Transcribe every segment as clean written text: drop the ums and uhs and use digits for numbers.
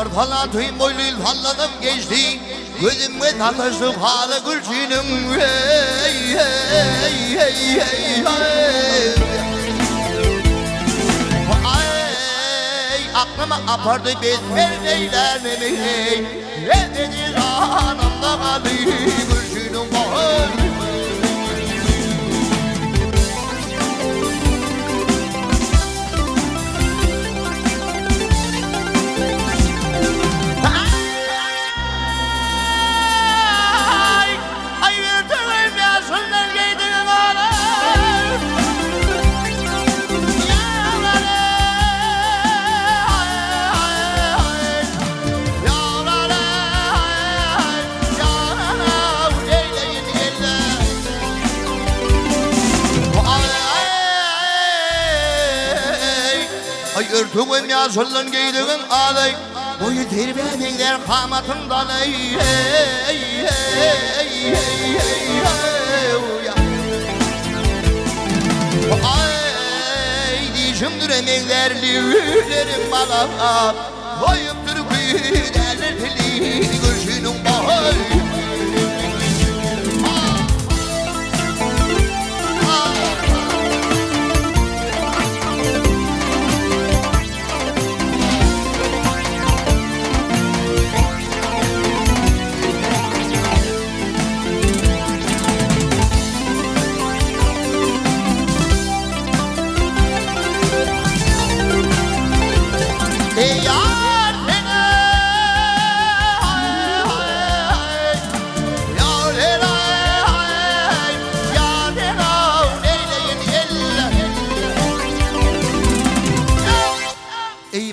Kartala tüyüm boyluyum salladım geçti. Gözüme tataştı pahalı gülçünüm. Hey hey hey hey hey. Aklıma apardı bezmer eylememi. Ne dedi anamda kaldı gülçünüm bahar. Örtüğüm yazılın giydiğin ağlay. Boyu terbiyeler kamatından ey hey hey hey hey. Ay dişimdir emeklerli üllerim bana. Boyum türkü derlerli gülşünün bahar.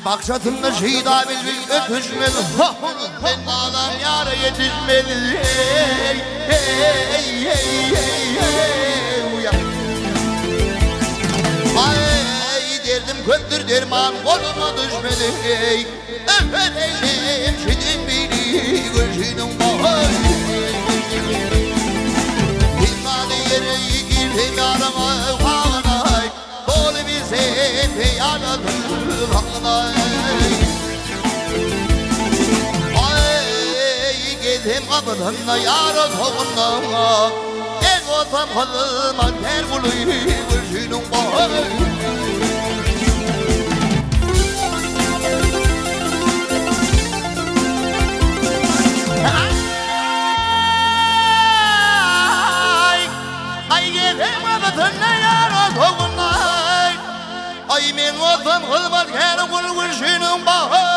Maksatımda şehida bir ötüşmeli. Ben bağlam yara yetişmeli. Hey hey hey hey hey. Ay derdim köktür derman koluma düşmedi. Hey öfedeyim şidim beni gülşünün bahar. İmani yere girdim yarama bağına. Kolu bize peyanadır bağına. Hem kapıdığında yarı toğunda en otam kılıma ter buluyu gülşünün bahar. Ay hem kapıdığında yarı toğunda ay men otam kılıma ter buluyu gülşünün bahar.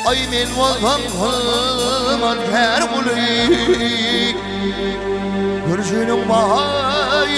Ay men olsam kılman kar bulayım gülşünün bahar.